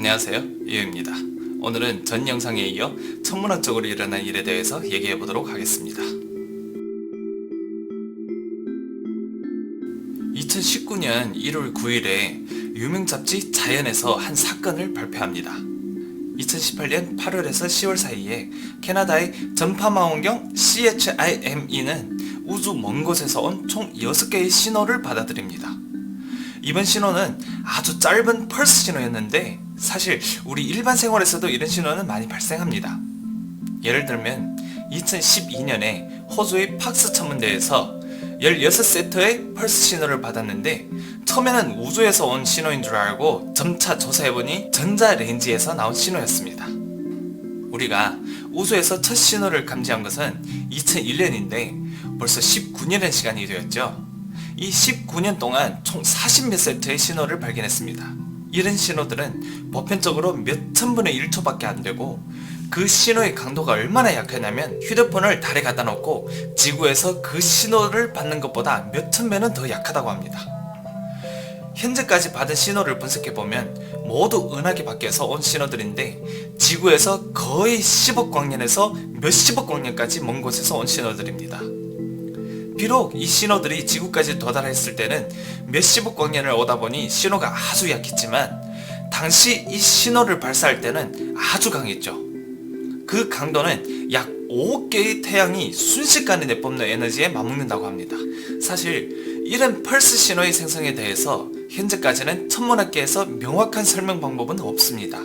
안녕하세요, 유유입니다. 오늘은 전 영상에 이어 천문학적으로 일어난 일에 대해서 얘기해 보도록 하겠습니다. 2019년 1월 9일에 유명 잡지 자연에서 한 사건을 발표합니다. 2018년 8월에서 10월 사이에 캐나다의 전파망원경 CHIME는 우주 먼 곳에서 온 총 6개의 신호를 받아들입니다. 이번 신호는 아주 짧은 펄스 신호였는데 사실 우리 일반 생활에서도 이런 신호는 많이 발생합니다. 예를 들면 2012년에 호주의 팍스 천문대에서 16세트의 펄스 신호를 받았는데 처음에는 우주에서 온 신호인 줄 알고 점차 조사해보니 전자레인지에서 나온 신호였습니다. 우리가 우주에서 첫 신호를 감지한 것은 2001년인데 벌써 19년의 시간이 되었죠. 이 19년 동안 총 40몇 세트의 신호를 발견했습니다. 이런 신호들은 보편적으로 몇 천분의 1초밖에 안 되고 그 신호의 강도가 얼마나 약하냐면 휴대폰을 달에 갖다 놓고 지구에서 그 신호를 받는 것보다 몇 천 배는 더 약하다고 합니다. 현재까지 받은 신호를 분석해보면 모두 은하계 밖에서 온 신호들인데 지구에서 거의 10억 광년에서 몇십억 광년까지 먼 곳에서 온 신호들입니다. 비록 이 신호들이 지구까지 도달했을 때는 몇십억 광년을 오다 보니 신호가 아주 약했지만 당시 이 신호를 발사할 때는 아주 강했죠. 그 강도는 약 5억 개의 태양이 순식간에 내뿜는 에너지에 맞먹는다고 합니다. 사실 이런 펄스 신호의 생성에 대해서 현재까지는 천문학계에서 명확한 설명 방법은 없습니다.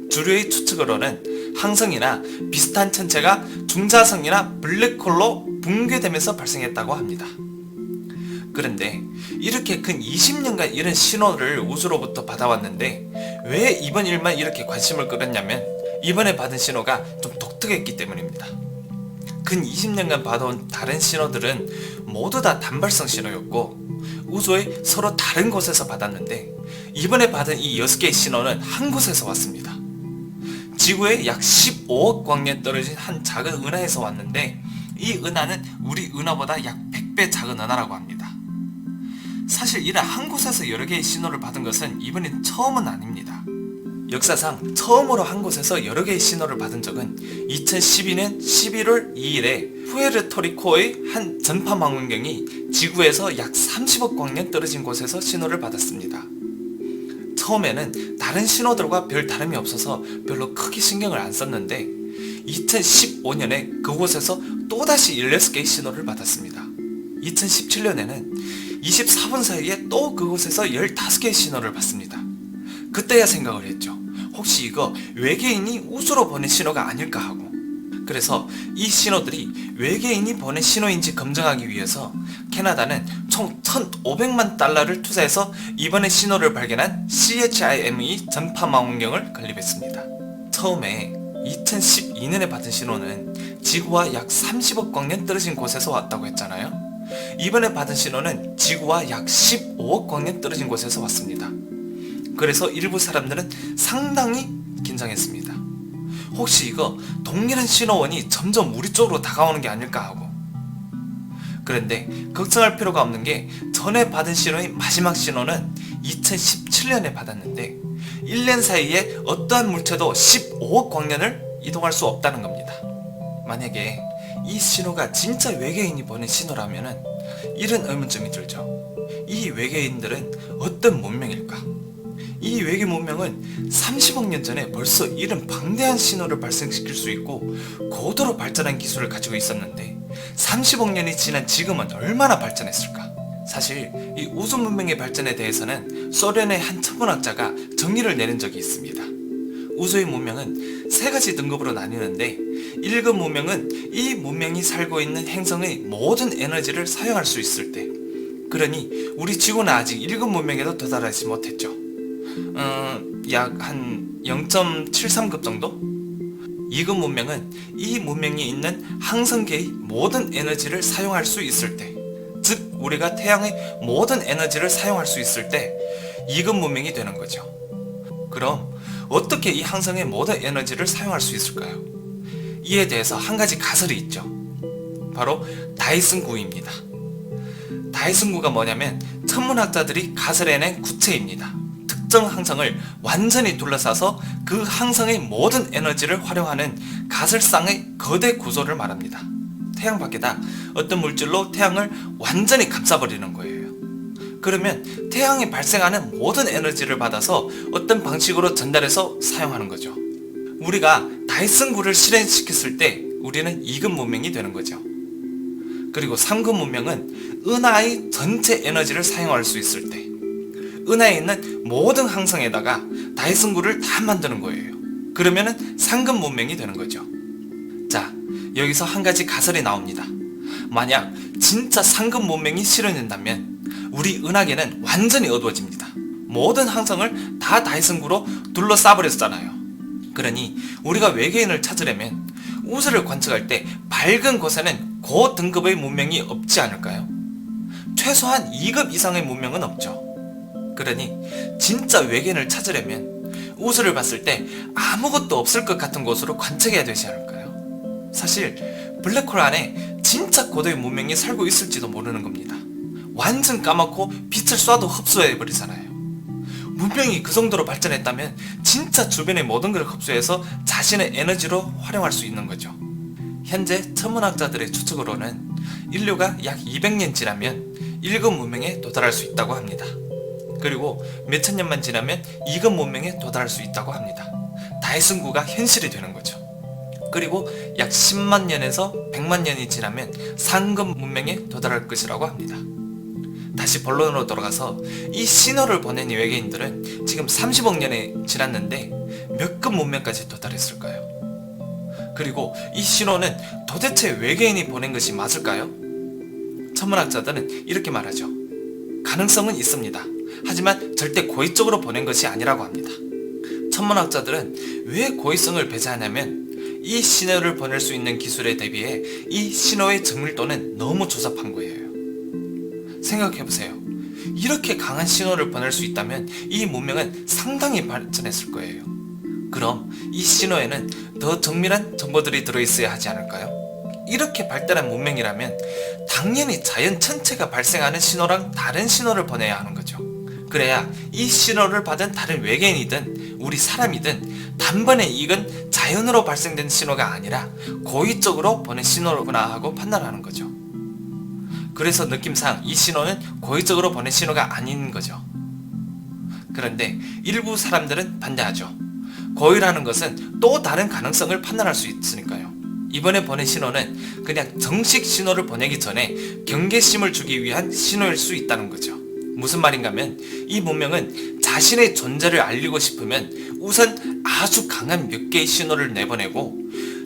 주류의 추측으로는 항성이나 비슷한 천체가 중자성이나 블랙홀로 붕괴되면서 발생했다고 합니다. 그런데 이렇게 근 20년간 이런 신호를 우주로부터 받아왔는데 왜 이번 일만 이렇게 관심을 끌었냐면 이번에 받은 신호가 좀 독특했기 때문입니다. 근 20년간 받아온 다른 신호들은 모두 다 단발성 신호였고 우주의 서로 다른 곳에서 받았는데 이번에 받은 이 6개의 신호는 한 곳에서 왔습니다. 지구에 약 15억 광년 떨어진 한 작은 은하에서 왔는데 이 은하는 우리 은하보다 약 100배 작은 은하라고 합니다. 사실 이런 한 곳에서 여러 개의 신호를 받은 것은 이번이 처음은 아닙니다. 역사상 처음으로 한 곳에서 여러 개의 신호를 받은 적은 2012년 11월 2일에 푸에르토리코의 한 전파망원경이 지구에서 약 30억 광년 떨어진 곳에서 신호를 받았습니다. 처음에는 다른 신호들과 별 다름이 없어서 별로 크게 신경을 안 썼는데 2015년에 그곳에서 또다시 16개의 신호를 받았습니다. 2017년에는 24분 사이에 또 그곳에서 15개의 신호를 받습니다. 그때야 생각을 했죠. 혹시 이거 외계인이 우주로 보낸 신호가 아닐까 하고. 그래서 이 신호들이 외계인이 보낸 신호인지 검증하기 위해서 캐나다는 총 1,500만 달러를 투자해서 이번에 신호를 발견한 CHIME 전파망원경을 건립했습니다. 처음에 2012년에 받은 신호는 지구와 약 30억 광년 떨어진 곳에서 왔다고 했잖아요. 이번에 받은 신호는 지구와 약 15억 광년 떨어진 곳에서 왔습니다. 그래서 일부 사람들은 상당히 긴장했습니다. 혹시 이거 동일한 신호원이 점점 우리 쪽으로 다가오는 게 아닐까 하고. 그런데 걱정할 필요가 없는 게 전에 받은 신호의 마지막 신호는 2017년에 받았는데 1년 사이에 어떠한 물체도 15억 광년을 이동할 수 없다는 겁니다. 만약에 이 신호가 진짜 외계인이 보낸 신호라면은 이런 의문점이 들죠. 이 외계인들은 어떤 문명일까? 이 외계 문명은 30억 년 전에 벌써 이런 방대한 신호를 발생시킬 수 있고 고도로 발전한 기술을 가지고 있었는데 30억 년이 지난 지금은 얼마나 발전했을까? 사실 이 우주 문명의 발전에 대해서는 소련의 한 천문학자가 정의를 내린 적이 있습니다. 우주의 문명은 3가지 등급으로 나뉘는데 1급 문명은 이 문명이 살고 있는 행성의 모든 에너지를 사용할 수 있을 때, 그러니 우리 지구는 아직 1급 문명에도 도달하지 못했죠. 약 한 0.73급 정도? 2급 문명은 이 문명이 있는 항성계의 모든 에너지를 사용할 수 있을 때, 즉 우리가 태양의 모든 에너지를 사용할 수 있을 때 2급 문명이 되는 거죠. 그럼 어떻게 이 항성의 모든 에너지를 사용할 수 있을까요? 이에 대해서 한 가지 가설이 있죠. 바로 다이슨 구입니다. 다이슨 구가 뭐냐면 천문학자들이 가설해낸 구체입니다. 특정 항성을 완전히 둘러싸서 그 항성의 모든 에너지를 활용하는 가설상의 거대 구조를 말합니다. 태양 밖에다 어떤 물질로 태양을 완전히 감싸버리는 거예요. 그러면 태양이 발생하는 모든 에너지를 받아서 어떤 방식으로 전달해서 사용하는 거죠. 우리가 다이슨구를 실행시켰을 때 우리는 2급 문명이 되는 거죠. 그리고 3급 문명은 은하의 전체 에너지를 사용할 수 있을 때 은하에 있는 모든 항성에다가 다이슨구를 다 만드는 거예요. 그러면은 3급 문명이 되는 거죠. 자, 여기서 한 가지 가설이 나옵니다. 만약 진짜 3급 문명이 실현된다면 우리 은하계는 완전히 어두워집니다. 모든 항성을 다 다이슨구로 둘러싸버렸잖아요. 그러니 우리가 외계인을 찾으려면 우주를 관측할 때 밝은 곳에는 고등급의 문명이 없지 않을까요? 최소한 2급 이상의 문명은 없죠. 그러니 진짜 외계인을 찾으려면 우주를 봤을 때 아무것도 없을 것 같은 곳으로 관측해야 되지 않을까요? 사실 블랙홀 안에 진짜 고도의 문명이 살고 있을지도 모르는 겁니다. 완전 까맣고 빛을 쏴도 흡수해버리잖아요. 문명이 그 정도로 발전했다면 진짜 주변의 모든 걸 흡수해서 자신의 에너지로 활용할 수 있는 거죠. 현재 천문학자들의 추측으로는 인류가 약 200년 지나면 1급 문명에 도달할 수 있다고 합니다. 그리고 몇천 년만 지나면 2급 문명에 도달할 수 있다고 합니다. 다이슨구가 현실이 되는 거죠. 그리고 약 10만 년에서 100만 년이 지나면 3급 문명에 도달할 것이라고 합니다. 다시 본론으로 돌아가서 이 신호를 보낸 외계인들은 지금 30억 년이 지났는데 몇 급 문명까지 도달했을까요? 그리고 이 신호는 도대체 외계인이 보낸 것이 맞을까요? 천문학자들은 이렇게 말하죠. 가능성은 있습니다. 하지만 절대 고의적으로 보낸 것이 아니라고 합니다. 천문학자들은 왜 고의성을 배제하냐면 이 신호를 보낼 수 있는 기술에 대비해 이 신호의 정밀도는 너무 조잡한 거예요. 생각해보세요. 이렇게 강한 신호를 보낼 수 있다면 이 문명은 상당히 발전했을 거예요. 그럼 이 신호에는 더 정밀한 정보들이 들어있어야 하지 않을까요? 이렇게 발달한 문명이라면 당연히 자연 전체가 발생하는 신호랑 다른 신호를 보내야 하는 거죠. 그래야 이 신호를 받은 다른 외계인이든 우리 사람이든 단번에 이건 자연으로 발생된 신호가 아니라 고의적으로 보낸 신호구나 하고 판단하는 거죠. 그래서 느낌상 이 신호는 고의적으로 보낸 신호가 아닌 거죠. 그런데 일부 사람들은 반대하죠. 고의라는 것은 또 다른 가능성을 판단할 수 있으니까요. 이번에 보낸 신호는 그냥 정식 신호를 보내기 전에 경계심을 주기 위한 신호일 수 있다는 거죠. 무슨 말인가 하면 이 문명은 자신의 존재를 알리고 싶으면 우선 아주 강한 몇 개의 신호를 내보내고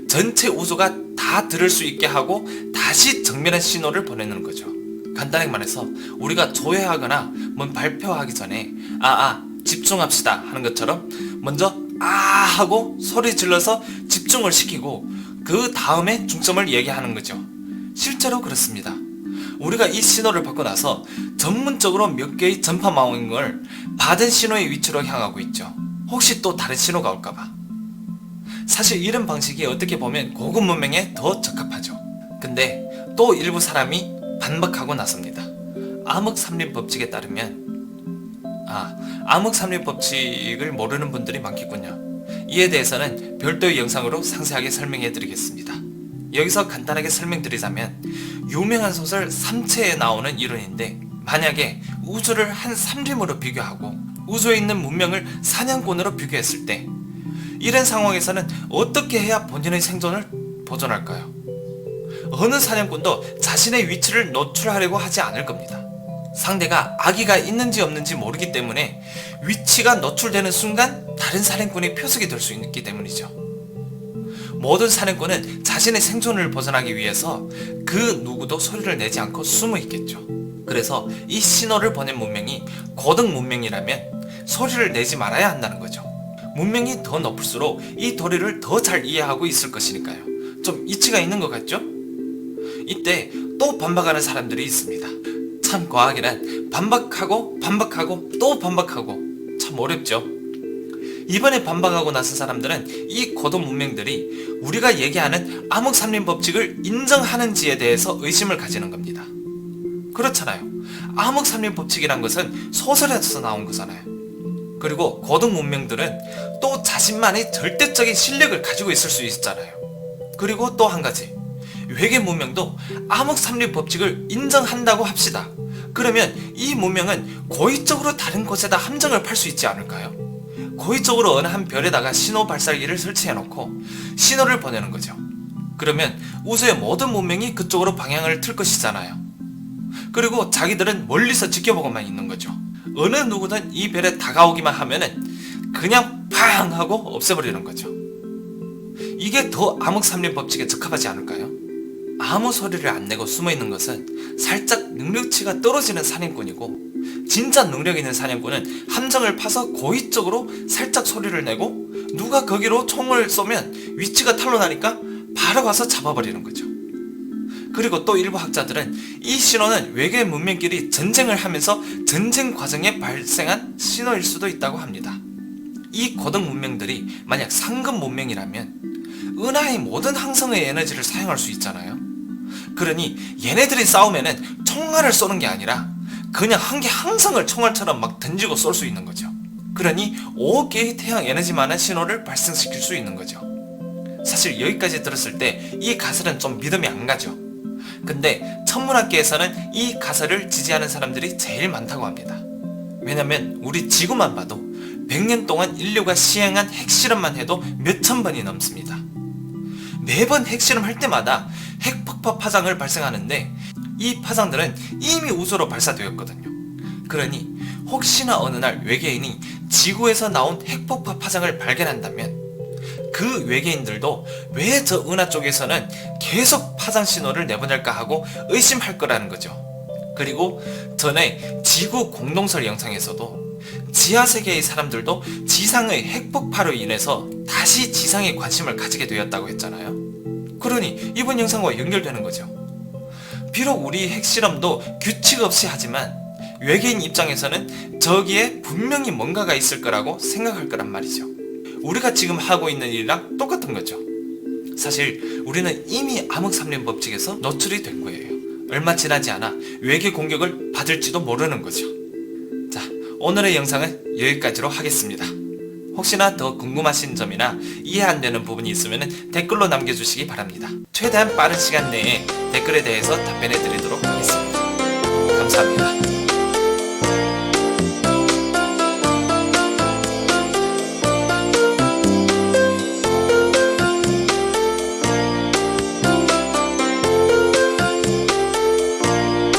전체 우주가 다 들을 수 있게 하고 다시 정밀한 신호를 보내는 거죠. 간단하게 말해서 우리가 조회하거나 뭔 발표하기 전에 집중합시다 하는 것처럼 먼저 하고 소리 질러서 집중을 시키고 그 다음에 중점을 얘기하는 거죠. 실제로 그렇습니다. 우리가 이 신호를 받고 나서 전문적으로 몇 개의 전파망원경을 받은 신호의 위치로 향하고 있죠. 혹시 또 다른 신호가 올까봐. 사실 이런 방식이 어떻게 보면 고급 문명에 더 적합하죠. 근데 또 일부 사람이 반박하고 나섭니다. 암흑삼립 법칙에 따르면 암흑삼립 법칙을 모르는 분들이 많겠군요. 이에 대해서는 별도의 영상으로 상세하게 설명해 드리겠습니다. 여기서 간단하게 설명드리자면 유명한 소설 삼체에 나오는 이론인데 만약에 우주를 한 삼림으로 비교하고 우주에 있는 문명을 사냥꾼으로 비교했을 때 이런 상황에서는 어떻게 해야 본인의 생존을 보존할까요? 어느 사냥꾼도 자신의 위치를 노출하려고 하지 않을 겁니다. 상대가 아기가 있는지 없는지 모르기 때문에 위치가 노출되는 순간 다른 사냥꾼이 표적이 될 수 있기 때문이죠. 모든 사냥꾼은 자신의 생존을 보존하기 위해서 그 누구도 소리를 내지 않고 숨어 있겠죠. 그래서 이 신호를 보낸 문명이 고등 문명이라면 소리를 내지 말아야 한다는 거죠. 문명이 더 높을수록 이 도리를 더 잘 이해하고 있을 것이니까요. 좀 이치가 있는 것 같죠? 이때 또 반박하는 사람들이 있습니다. 참 과학이란 반박하고 또 반박하고 참 어렵죠. 이번에 반박하고 나선 사람들은 이 고도 문명들이 우리가 얘기하는 암흑삼림 법칙을 인정하는지에 대해서 의심을 가지는 겁니다. 그렇잖아요. 암흑삼림 법칙이란 것은 소설에서 나온 거잖아요. 그리고 고등 문명들은 또 자신만의 절대적인 실력을 가지고 있을 수 있잖아요. 그리고 또 한 가지, 외계 문명도 암흑3리 법칙을 인정한다고 합시다. 그러면 이 문명은 고의적으로 다른 곳에다 함정을 팔 수 있지 않을까요? 고의적으로 어느 한 별에다가 신호 발사기를 설치해놓고 신호를 보내는 거죠. 그러면 우주의 모든 문명이 그쪽으로 방향을 틀 것이잖아요. 그리고 자기들은 멀리서 지켜보고만 있는 거죠. 어느 누구든 이 별에 다가오기만 하면은 그냥 팡 하고 없애버리는 거죠. 이게 더 암흑3리 법칙에 적합하지 않을까요? 아무 소리를 안 내고 숨어있는 것은 살짝 능력치가 떨어지는 사냥꾼이고, 진짜 능력 있는 사냥꾼은 함정을 파서 고의적으로 살짝 소리를 내고 누가 거기로 총을 쏘면 위치가 탄로나니까 바로 가서 잡아버리는 거죠. 그리고 또 일부 학자들은 이 신호는 외계 문명끼리 전쟁을 하면서 전쟁 과정에 발생한 신호일 수도 있다고 합니다. 이 고등 문명들이 만약 상급 문명이라면 은하의 모든 항성의 에너지를 사용할 수 있잖아요. 그러니 얘네들이 싸우면은 총알을 쏘는 게 아니라 그냥 한 개 항성을 총알처럼 막 던지고 쏠 수 있는 거죠. 그러니 5억 개의 태양 에너지만한 신호를 발생시킬 수 있는 거죠. 사실 여기까지 들었을 때 이 가설은 좀 믿음이 안 가죠. 근데 천문학계에서는 이 가설을 지지하는 사람들이 제일 많다고 합니다. 왜냐면 우리 지구만 봐도 100년 동안 인류가 시행한 핵실험만 해도 몇천 번이 넘습니다. 매번 핵실험 할 때마다 핵폭파 파장을 발생하는데 이 파장들은 이미 우주로 발사되었거든요. 그러니 혹시나 어느 날 외계인이 지구에서 나온 핵폭파 파장을 발견한다면 그 외계인들도 왜 저 은하 쪽에서는 계속 파장 신호를 내보낼까 하고 의심할 거라는 거죠. 그리고 전에 지구 공동설 영상에서도 지하세계의 사람들도 지상의 핵폭파로 인해서 다시 지상에 관심을 가지게 되었다고 했잖아요. 그러니 이번 영상과 연결되는 거죠. 비록 우리 핵실험도 규칙 없이 하지만 외계인 입장에서는 저기에 분명히 뭔가가 있을 거라고 생각할 거란 말이죠. 우리가 지금 하고 있는 일이랑 똑같은 거죠. 사실 우리는 이미 암흑3리 법칙에서 노출이 된 거예요. 얼마 지나지 않아 외계 공격을 받을지도 모르는 거죠. 자, 오늘의 영상은 여기까지로 하겠습니다. 혹시나 더 궁금하신 점이나 이해 안 되는 부분이 있으면 댓글로 남겨주시기 바랍니다. 최대한 빠른 시간 내에 댓글에 대해서 답변해 드리도록 하겠습니다. 감사합니다.